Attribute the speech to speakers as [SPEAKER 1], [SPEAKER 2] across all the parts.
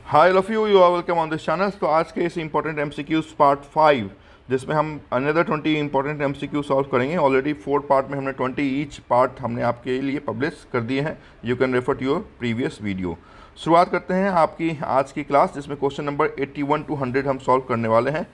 [SPEAKER 1] High love you are welcome on this channel. तो आज के इस इंपॉर्टेंट एमसीक्यूज पार्ट 5 जिसमें हम अनदर 20 इंपॉर्टेंट एमसीक्यू सॉल्व करेंगे। ऑलरेडी 4 पार्ट में हमने 20 ईच पार्ट हमने आपके लिए पब्लिश कर दिए हैं। You can refer to your previous video. शुरुआत करते हैं आपकी आज की क्लास, जिसमें क्वेश्चन नंबर 81 to 100 हम सॉल्व करने वाले हैं।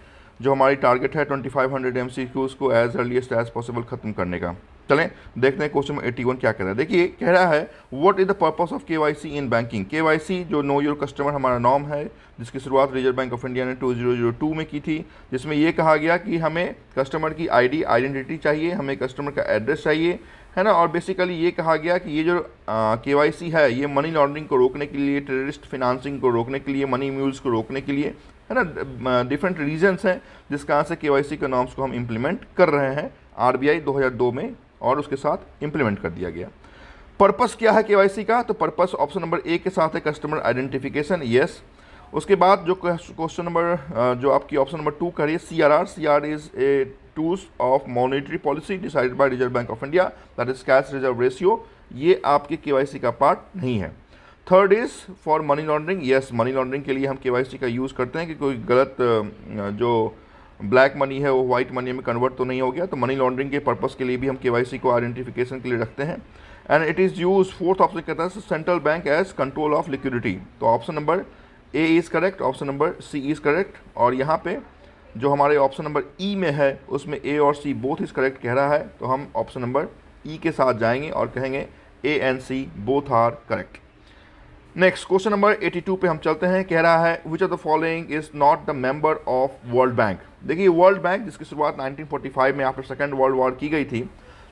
[SPEAKER 1] जो हमारी टारगेट है 2500 एमसीक्यूज़ को एज अर्लीस्ट एज पॉसिबल ख़त्म करने का। चलें देखते हैं क्वेश्चन 81 क्या कह रहा है। देखिए कह रहा है what is the purpose of KYC in banking. KYC जो नो योर कस्टमर हमारा नॉर्म है, जिसकी शुरुआत रिजर्व बैंक ऑफ इंडिया ने 2002 में की थी, जिसमें ये कहा गया कि हमें कस्टमर की आइडेंटिटी चाहिए, हमें कस्टमर का एड्रेस चाहिए, है ना। और बेसिकली ये कहा गया कि ये जो केवाईसी है ये मनी लॉन्ड्रिंग को रोकने के लिए, टेररिस्ट फाइनेंसिंग को रोकने के लिए, मनी म्यूल्स को रोकने के लिए, है ना। डिफरेंट रीजंस हैं जिस कारण से केवाईसी के नॉर्म्स को हम इम्प्लीमेंट कर रहे हैं। आरबीआई 2002 में और उसके साथ इम्प्लीमेंट कर दिया गया। पर्पस क्या है केवाईसी का? तो पर्पस ऑप्शन नंबर ए के साथ है कस्टमर आइडेंटिफिकेशन, यस। उसके बाद जो क्वेश्चन नंबर जो आपकी ऑप्शन नंबर 2 करिए CR is AI tools of monetary policy decided by reserve Bank of India, that is cash reserve ratio. ये आपके केवाईसी का पार्ट नहीं है। Third is for money laundering, yes. Money laundering के लिए हम केवाईसी का यूज़ करते हैं कि कोई गलत जो ब्लैक मनी है वो वाइट मनी में कन्वर्ट तो नहीं हो गया। तो मनी लॉन्ड्रिंग के पर्पस के लिए भी हम केवाईसी को आइडेंटिफिकेशन के लिए रखते हैं। And it is use, fourth option कहता है central bank as control of liquidity. तो option number A is correct, option number C is correct. और यहाँ पे जो हमारे ऑप्शन नंबर ई में है उसमें ए और सी बोथ इज़ करेक्ट कह रहा है, तो हम ऑप्शन नंबर ई के साथ जाएंगे और कहेंगे A and C both are correct. Next question number 82 पे हम चलते हैं। कह रहा है which of the following is not the member of world Bank. देखिए वर्ल्ड बैंक जिसकी शुरुआत 1945 में आफ्टर सेकेंड वर्ल्ड वॉर की गई थी,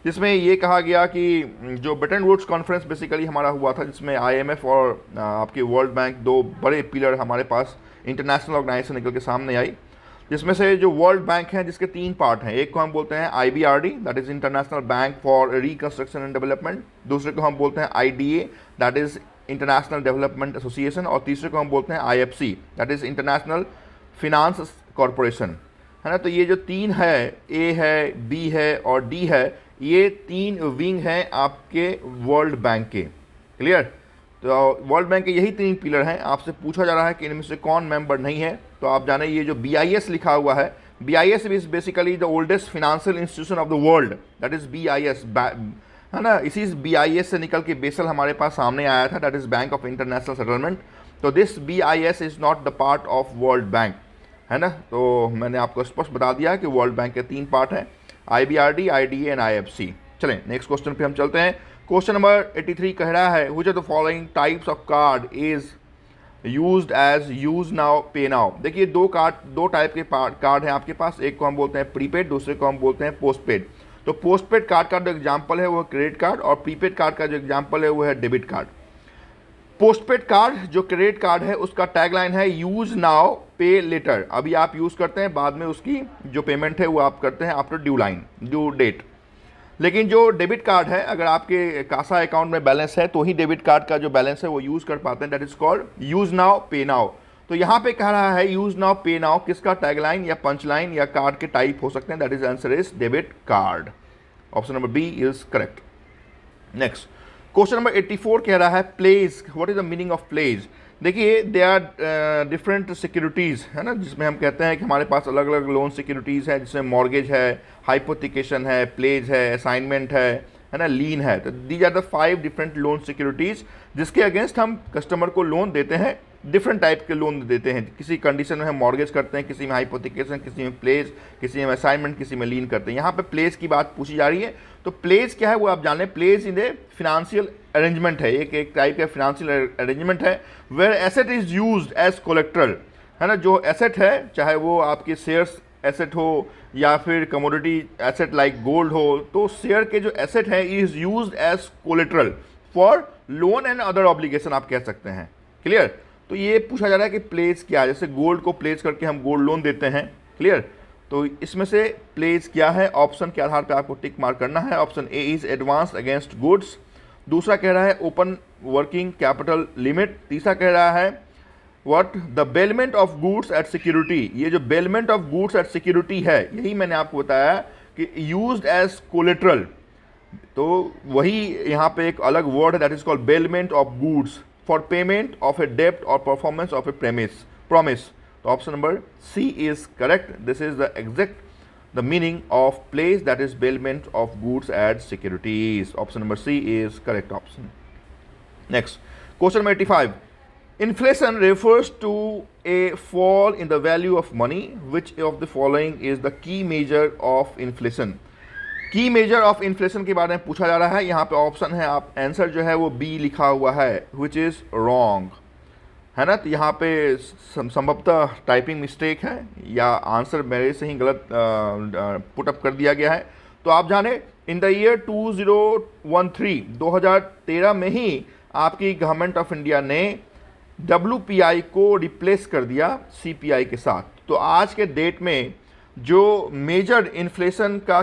[SPEAKER 1] जिसमें ये कहा गया कि जो ब्रेटन वुड्स कॉन्फ्रेंस बेसिकली हमारा हुआ था, जिसमें आईएमएफ और आपके वर्ल्ड बैंक दो बड़े पिलर हमारे पास इंटरनेशनल ऑर्गेनाइजेशन निकल के सामने आई। जिसमें से जो वर्ल्ड बैंक है जिसके 3 पार्ट हैं, एक को हम बोलते हैं IBRD, that is international bank for reconstruction and development. दूसरे को हम बोलते हैं IDA, that is international development association. और तीसरे को हम बोलते हैं IFC, that is international finance corporation, है ना। तो ये जो 3 है, A है, B है और D है, ये 3 विंग हैं आपके वर्ल्ड बैंक के। क्लियर? तो वर्ल्ड बैंक के यही 3 पिलर हैं। आपसे पूछा जा रहा है कि इनमें से कौन मेंबर नहीं है, तो आप जाने ये जो BIS लिखा हुआ है, BIS is basically the oldest financial institution of the world, that is BIS, है ना। इसी BIS से निकल के बेसल हमारे पास सामने आया था, that is bank of international settlement. तो this BIS is not the part of world bank, है ना। तो मैंने आपको स्पष्ट बता दिया कि वर्ल्ड बैंक के 3 पार्ट हैं, IBRD, IDA एंड IFC। चलें नेक्स्ट क्वेश्चन पे हम चलते हैं। क्वेश्चन नंबर 83 कह रहा है which of the following types of card is used as use now pay now. देखिए दो टाइप के कार्ड हैं आपके पास, एक को हम बोलते हैं प्रीपेड, दूसरे को हम बोलते हैं पोस्टपेड। तो पोस्टपेड कार्ड का जो एग्जाम्पल है वो है क्रेडिट कार्ड, और प्रीपेड कार्ड का जो एग्जाम्पल है वो है डेबिट कार्ड। पोस्टपेड कार्ड जो क्रेडिट कार्ड है उसका टैगलाइन है यूज नाउ पे लेटर। अभी आप यूज़ करते हैं, बाद में उसकी जो पेमेंट है वो आप करते हैं आफ्टर ड्यू डेट। लेकिन जो डेबिट कार्ड है, अगर आपके कासा अकाउंट में बैलेंस है तो ही डेबिट कार्ड का जो बैलेंस है वो यूज़ कर पाते हैं, that is called use now pay now. तो यहाँ पे कह रहा है यूज नाउ पे नाउ किसका टैगलाइन या पंचलाइन या कार्ड के टाइप हो सकते हैं, that is answer is debit card. Option number B is correct. Next question number 84 कह रहा है pledge, what is the meaning of pledge. देखिए दे आर डिफरेंट सिक्योरिटीज़, है ना, जिसमें हम कहते हैं कि हमारे पास अलग अलग लोन सिक्योरिटीज़ है, जिसमें मॉर्गेज है, हाइपोथिकेशन है, प्लेज है, असाइनमेंट है ना, लीन है। तो these are the 5 different loan securities जिसके अगेंस्ट हम कस्टमर को लोन देते हैं। डिफरेंट टाइप के लोन देते हैं, किसी कंडीशन में हम मॉर्गेज करते हैं, किसी में हाइपोथिकेशन, किसी में प्लेज, किसी में असाइनमेंट, किसी में लीन करते हैं। यहाँ पे प्लेज की बात पूछी जा रही है। तो प्लेज क्या है वो आप जान लें। Pledge in a financial arrangement है, एक टाइप का फिनेंशियल अरेंजमेंट है where asset is used as collateral, है ना। जो एसेट है, चाहे वो आपके शेयर्स एसेट हो या फिर कमोडिटी एसेट लाइक गोल्ड हो, तो शेयर के जो एसेट है is used as collateral for loan and other obligation, आप कह सकते हैं। क्लियर? तो ये पूछा जा रहा है कि प्लेज क्या है। जैसे गोल्ड को प्लेज करके हम गोल्ड लोन देते हैं। क्लियर? तो इसमें से प्लेज क्या है, ऑप्शन के आधार पर आपको टिक मार्क करना है। Option A is advance against goods. दूसरा कह रहा है ओपन वर्किंग कैपिटल लिमिट। तीसरा कह रहा है what the bailment of goods at security. ये जो bailment of goods at security है, यही मैंने आपको बताया कि यूज्ड एज कोलेट्रल। तो वही यहाँ पे एक अलग वर्ड है, that is called bailment of goods. For payment of a डेप्ट और परफॉर्मेंस ऑफ ए प्रॉमिस। तो option number C is correct. This is the exact the meaning of place that is bailment of goods as securities. Option number C is correct option. Next, question number 85. Inflation refers to a fall in the value of money. Which of the following is the key measure of inflation? की measure of inflation के बारे में पूछा जा रहा है। यहाँ पे ऑप्शन है, आप आंसर जो है वो बी लिखा हुआ है, विच इज़ रॉन्ग, है ना। तो यहाँ पे संभवतः टाइपिंग मिस्टेक है या आंसर मेरे से ही गलत पुटअप कर दिया गया है। तो आप जाने इन द ईयर 2013 में ही आपकी गवर्नमेंट ऑफ इंडिया ने WPI को रिप्लेस कर दिया CPI के साथ। तो आज के डेट में जो मेजर इन्फ्लेशन का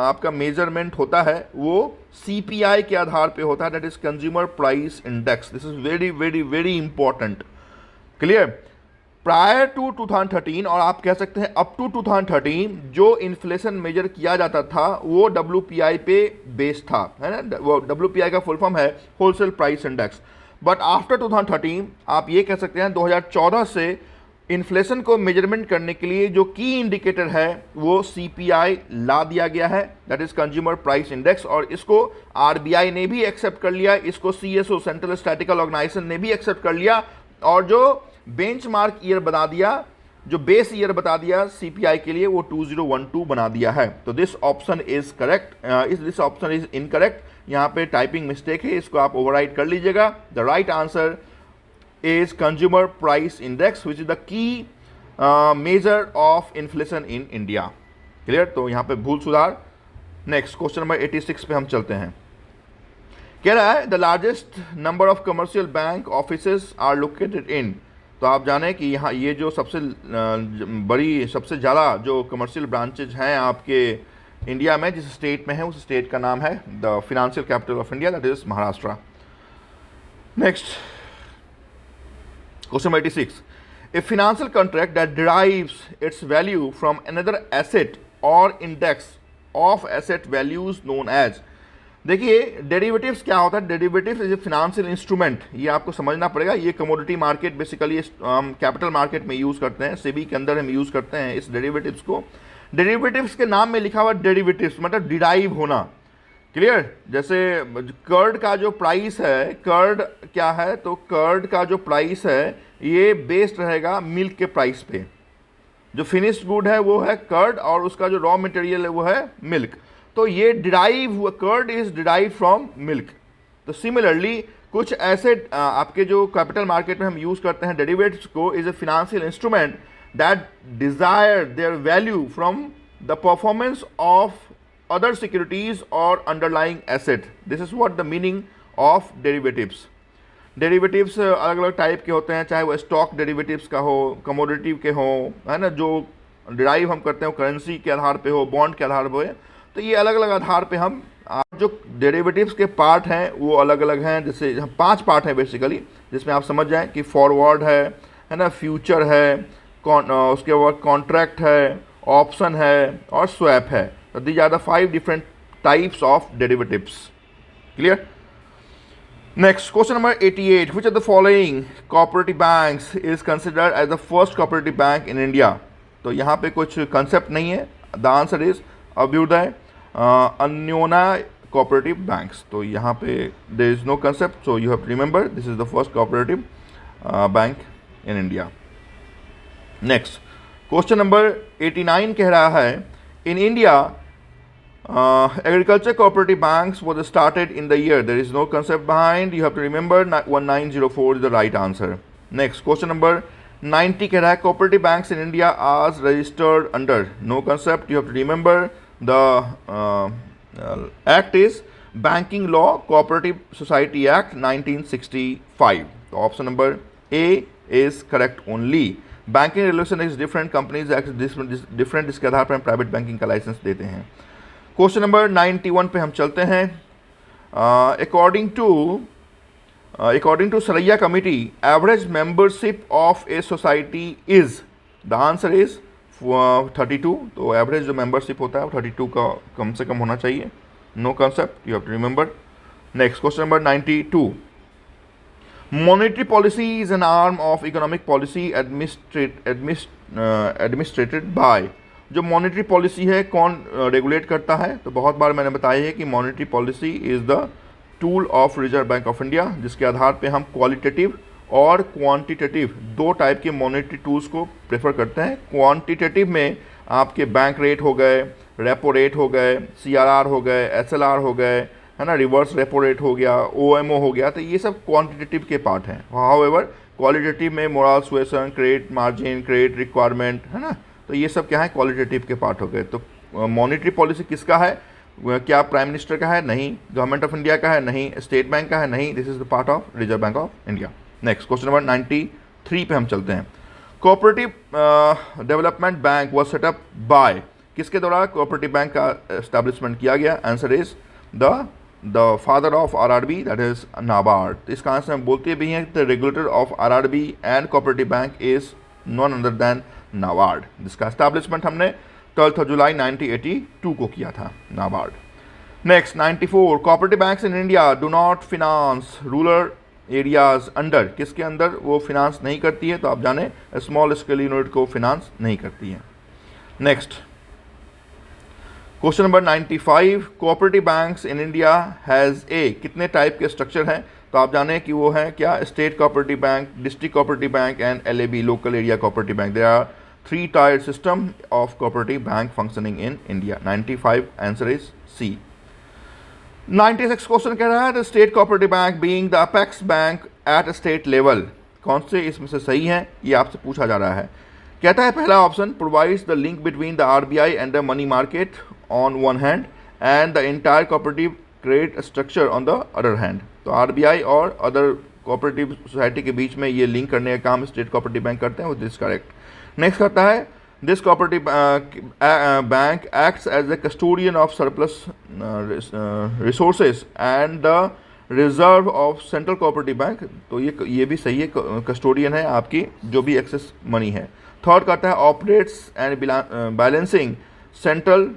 [SPEAKER 1] आपका मेजरमेंट होता है वो CPI के आधार पे होता है, that is consumer price index. This is very very very important. Clear. Prior to 2013 और आप कह सकते हैं अप टू 2013 जो इन्फ्लेशन मेजर किया जाता था वो WPI पे बेस्ड था, है ना। वो WPI का फुल फॉर्म है wholesale price index. But after 2013 आप ये कह सकते हैं 2014 से इन्फ्लेशन को मेजरमेंट करने के लिए जो की इंडिकेटर है वो CPI ला दिया गया है, that is consumer price index. और इसको RBI ने भी एक्सेप्ट कर लिया, इसको CSO सेंट्रल स्टैटिस्टिकल ऑर्गेनाइजेशन ने भी एक्सेप्ट कर लिया, और जो बेंचमार्क ईयर बना दिया, जो बेस ईयर बता दिया CPI के लिए, वो 2012 बना दिया है। तो this option is correct, this option is incorrect. यहाँ पे टाइपिंग मिस्टेक है, इसको आप ओवरराइट कर लीजिएगा। The right answer is consumer price index which is the key measure of inflation in India. Clear? तो यहाँ पे भूल सुधार। नेक्स्ट क्वेश्चन नंबर 86 पे हम चलते हैं। कह रहा है the largest number of commercial bank offices are located in. तो आप जाने कि यहाँ ये जो सबसे बड़ी, सबसे ज़्यादा जो कमर्शियल ब्रांचेज हैं आपके इंडिया में, जिस स्टेट में है उस स्टेट का नाम है the financial capital of India, that is Maharashtra. Next Question number 86. A financial contract that derives its value from another asset or index of asset values known as। देखिए डेरिवेटिव्स क्या होता है। Derivatives is a financial instrument, ये आपको समझना पड़ेगा। ये commodity market basically हम कैपिटल मार्केट में यूज़ करते हैं, सेबी के अंदर हम यूज़ करते हैं इस डेरिवेटिव्स को। डेरिवेटिव्स के नाम में लिखा हुआ डेरिवेटिव्स मतलब डिराइव होना। क्लियर। जैसे कर्ड का जो प्राइस है, कर्ड क्या है, तो कर्ड का जो प्राइस है ये बेस्ड रहेगा मिल्क के प्राइस पे। जो फिनिश्ड गुड है वो है कर्ड और उसका जो रॉ मटेरियल है वो है मिल्क। तो ये डिराइव हुआ, curd is derive from milk. तो सिमिलरली कुछ ऐसे आपके जो कैपिटल मार्केट में हम यूज करते हैं डेरिवेटिव्स को, is a financial instrument that desire their value from the performance of other securities or underlying asset. This is what the meaning of derivatives. Derivatives अलग अलग टाइप के होते हैं, चाहे वो स्टॉक डेरिवेटिव्स का हो, कमोडिटी के हो, है ना, जो डिराइव हम करते हो करेंसी के आधार पे हो, बॉन्ड के आधार पे। तो ये अलग अलग आधार पे हम जो डेरिवेटिव्स के पार्ट हैं वो अलग अलग हैं। जैसे 5 पार्ट हैं बेसिकली, जिसमें आप समझ जाएं कि फॉरवर्ड है ना, फ्यूचर है, उसके बाद कॉन्ट्रैक्ट है, ऑप्शन है और स्वैप है। These are the 5 different types of derivatives. Clear? Next, question number 88. Which of the following cooperative banks is considered as the first cooperative bank in India? तो यहाँ पे कुछ concept नहीं है. The answer is Abhyuday अन्योना cooperative banks. तो यहाँ पे there is no concept, so you have to remember this is the first cooperative bank in India. Next, question number 89 कह रहा है in India agriculture cooperative banks was started in the year. There is no concept behind, you have to remember 1904 is the right answer. Next, question number 90 कह रहा है cooperative banks in India are registered under, no concept, you have to remember the act is Banking Law Cooperative Society Act 1965. तो option number A is correct only. Banking regulation is different, companies act different, इसके आधार पर हम private banking का licence देते हैं। Question number 91 पे हम चलते हैं। According to Saraiya committee average membership of a society is, the answer is 32। तो एवरेज जो मेंबरशिप होता है वो 32 का कम से कम होना चाहिए। No concept, you have to remember. Next question number 92। Monetary policy is an arm of economic policy administered by. जो मॉनेटरी पॉलिसी है कौन रेगुलेट करता है? तो बहुत बार मैंने बताया है कि monetary policy is the tool of Reserve Bank of India, जिसके आधार पे हम क्वालिटेटिव और क्वांटिटेटिव दो टाइप के मॉनेटरी टूल्स को प्रेफर करते हैं। क्वांटिटेटिव में आपके बैंक रेट हो गए, रेपो रेट हो गए, CRR हो गए, SLR हो गए, है ना, रिवर्स रेपो रेट हो गया, OMO हो गया, तो ये सब क्वांटिटेटिव के पार्ट हैं। हाउएवर क्वालिटेटिव में moral suasion, credit margin, credit requirement, है ना, तो ये सब क्या है, क्वालिटेटिव के पार्ट हो गए। तो मॉनेटरी पॉलिसी किसका है? क्या प्राइम मिनिस्टर का है? नहीं। गवर्नमेंट ऑफ इंडिया का है? नहीं। स्टेट बैंक का है? नहीं। This is the part of Reserve Bank of India. Next question number 93 पे हम चलते हैं। Cooperative development bank was set up by, किसके द्वारा कोऑपरेटिव बैंक का एस्टैब्लिशमेंट किया गया? Answer is the father of RRB, that is NABARD. तो इसका आंसर हम बोलते भी हैं, the regulator of RRB and cooperative bank is non other than NABARD, जिसका एस्टैब्लिशमेंट हमने 12 जुलाई 1982 को किया था, NABARD. Next 94, cooperative banks in India do not finance rural areas under, किसके अंदर वो फिनांस नहीं करती है? तो आप जाने स्मॉल स्केल यूनिट को फिनांस नहीं करती है। Next question number 95, cooperative banks in India has a, कितने टाइप के स्ट्रक्चर हैं? तो आप जाने कि वो है क्या, state cooperative bank, district cooperative bank and LAB, local area cooperative bank. There are 3 tier system of cooperative bank functioning in India. 95 answer is C। 96 question कह रहा है, the state cooperative bank being the apex bank at state level, कौन से इसमें से सही है, ये आपसे पूछा जा रहा है। कहता है पहला option, provides the link between the RBI and the money market on one hand and the entire cooperative credit structure on the other hand. तो RBI और अदर कोऑपरेटिव सोसाइटी के बीच में ये लिंक करने का काम स्टेट कोऑपरेटिव बैंक करते हैं, वो दिस करेक्ट। नेक्स्ट करता है, this cooperative bank acts as the custodian of surplus resources and the reserve of central cooperative bank. तो ये भी सही है, कस्टोडियन है आपकी जो भी एक्सेस मनी है। थर्ड करता है, operates and balancing central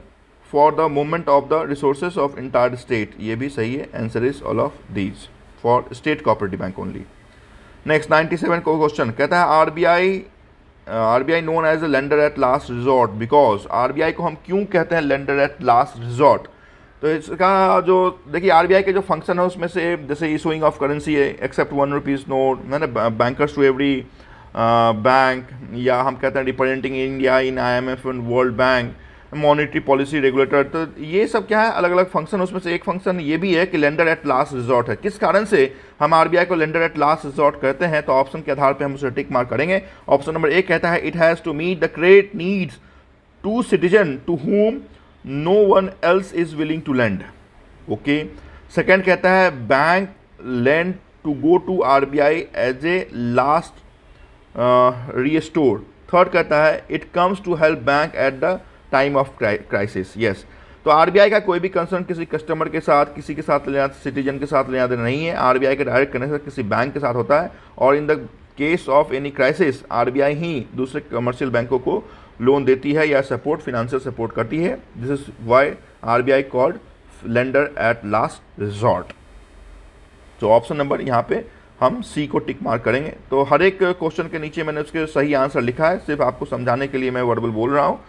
[SPEAKER 1] for the movement of the resources of entire state, ये भी सही है। Answer is all of these for state cooperative bank only. Next 97 को क्वेश्चन कहता है, RBI known as a lender at last resort because, RBI को हम क्यों कहते हैं लेंडर एट लास्ट रिजॉर्ट? तो इसका जो देखिए RBI के जो फंक्शन है उसमें से जैसे इशूइंग ऑफ करेंसी है, एक्सेप्ट 1 रुपीज़ नोट, मैंने बैंकर्स टू एवरी बैंक, या हम कहते हैं representing India in IMF and world bank, monetary policy regulator, तो ये सब क्या है, अलग अलग फंक्शन। उसमें से एक फंक्शन ये भी है कि लेंडर एट लास्ट रिजॉर्ट है। किस कारण से हम RBI को लेंडर एट लास्ट रिजॉर्ट कहते हैं? तो ऑप्शन के आधार पे हम उसे टिक मार्क करेंगे। ऑप्शन नंबर 1 कहता है, it has to meet the credit needs to citizen to whom no one else is willing to lend. Okay. Second कहता है, bank lend to go to RBI as a last restore. Third कहता है, it comes to help bank at the time of crisis. Yes, तो RBI का कोई भी concern किसी customer के साथ, किसी के साथ लेना, सिटीजन के साथ लेना देना नहीं है। RBI के डायरेक्ट कनेक्शन किसी बैंक के साथ होता है, और in the case of any crisis RBI ही दूसरे कमर्शियल बैंकों को लोन देती है या सपोर्ट, फिनेंशियल सपोर्ट करती है। This is why RBI called lender at last resort. तो ऑप्शन नंबर यहाँ पे हम C को टिक मार्क करेंगे। तो हर एक क्वेश्चन के नीचे मैंने उसके सही आंसर लिखा है, सिर्फ आपको समझाने के लिए मैं वर्बल बोल रहा हूँ।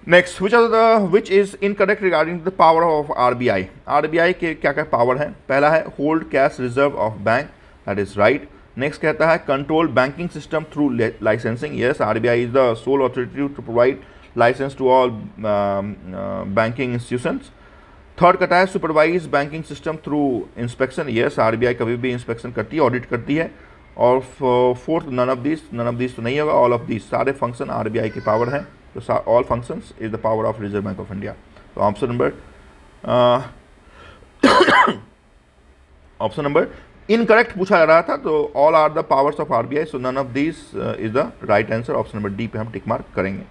[SPEAKER 1] Next, which is incorrect regarding the power of RBI। RBI के क्या क्या पावर है? पहला है hold cash reserve of bank, that is right. Next कहता है control banking system through licensing. Yes, RBI is the sole authority to provide licence to all banking institutions. Third कहता है supervise banking system through inspection. Yes, RBI कभी भी inspection करती है, audit करती है। और फोर्थ, नन ऑफ दिस तो नहीं होगा, ऑल ऑफ दिस, सारे फंक्शन RBI की पावर है। तो all functions is the power of Reserve Bank of India. तो ऑप्शन नंबर इनकरेक्ट पूछा जा रहा था, तो all are the powers of RBI, so none of this is the right answer. Option number D पे हम टिक मार्क करेंगे।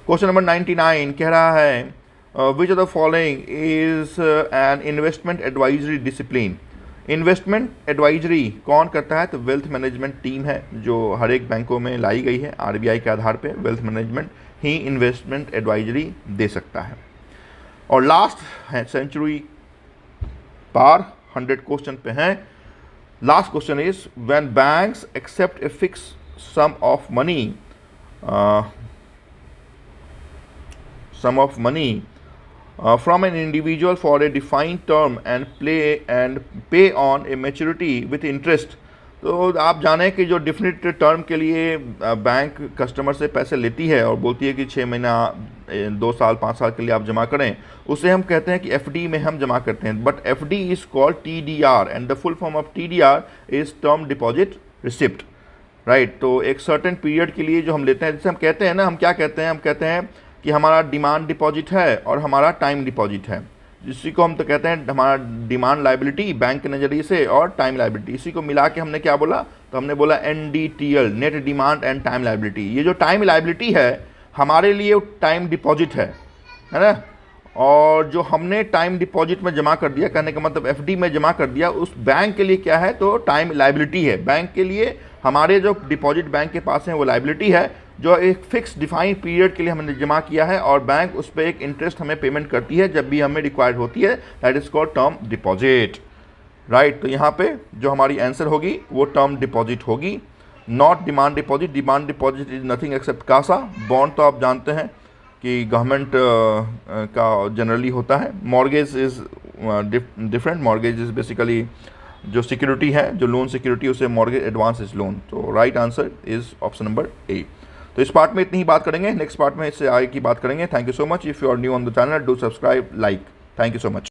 [SPEAKER 1] Question number 99 कह रहा है, which of the following is an investment advisory discipline. Investment advisory कौन करता है? तो वेल्थ मैनेजमेंट टीम है जो हर एक बैंकों में लाई गई है। RBI के आधार पे वेल्थ मैनेजमेंट ही इन्वेस्टमेंट एडवाइजरी दे सकता है। और लास्ट है सेंचुरी पार, 100 क्वेश्चन पे हैं। Last question is when banks accept a fix sum of money from an individual for a defined term and pay on a maturity with interest। तो आप जाने कि जो डिफिनिट टर्म के लिए बैंक कस्टमर से पैसे लेती है और बोलती है कि 6 महीना 2 साल 5 साल के लिए आप जमा करें, उसे हम कहते हैं कि एफडी में हम जमा करते हैं। But FD is called TDR and the full form of TDR is term deposit receipt, right. तो एक सर्टेन पीरियड के लिए जो हम लेते हैं, जैसे हम कहते हैं ना, हम क्या कहते हैं, हम कहते हैं कि हमारा डिमांड डिपॉजिट है और हमारा टाइम डिपॉजिट है। इसी को हम तो कहते हैं हमारा डिमांड लाइबिलिटी बैंक के नज़रिए से और टाइम लाइबिलिटी, इसी को मिला के हमने क्या बोला, तो हमने बोला NDTL, net demand and time liability. ये जो टाइम लाइबिलिटी है हमारे लिए टाइम डिपॉजिट है ना, और जो हमने टाइम डिपॉजिट में जमा कर दिया, कहने का मतलब एफडी में जमा कर दिया, उस बैंक के लिए क्या है, तो टाइम लाइबिलिटी है। बैंक के लिए हमारे जो डिपॉजिट बैंक के पास है वो लाइबिलिटी है, जो एक फिक्स डिफाइंड पीरियड के लिए हमने जमा किया है और बैंक उस पर एक इंटरेस्ट हमें पेमेंट करती है जब भी हमें रिक्वायर्ड होती है। That is called term deposit, right. तो यहाँ पे जो हमारी आंसर होगी वो टर्म डिपॉजिट होगी, not demand deposit. Demand deposit is nothing except CASA. Bond तो आप जानते हैं कि गवर्नमेंट का जनरली होता है। Mortgage is different. Mortgage is basically जो सिक्योरिटी है, जो लोन सिक्योरिटी, उसे मॉर्गेज एडवांस इज लोन। तो right answer is option number ए। तो इस पार्ट में इतनी ही बात करेंगे, नेक्स्ट पार्ट में इससे आगे की बात करेंगे। Thank you so much. If you are new on the channel, do subscribe, like. Thank you so much.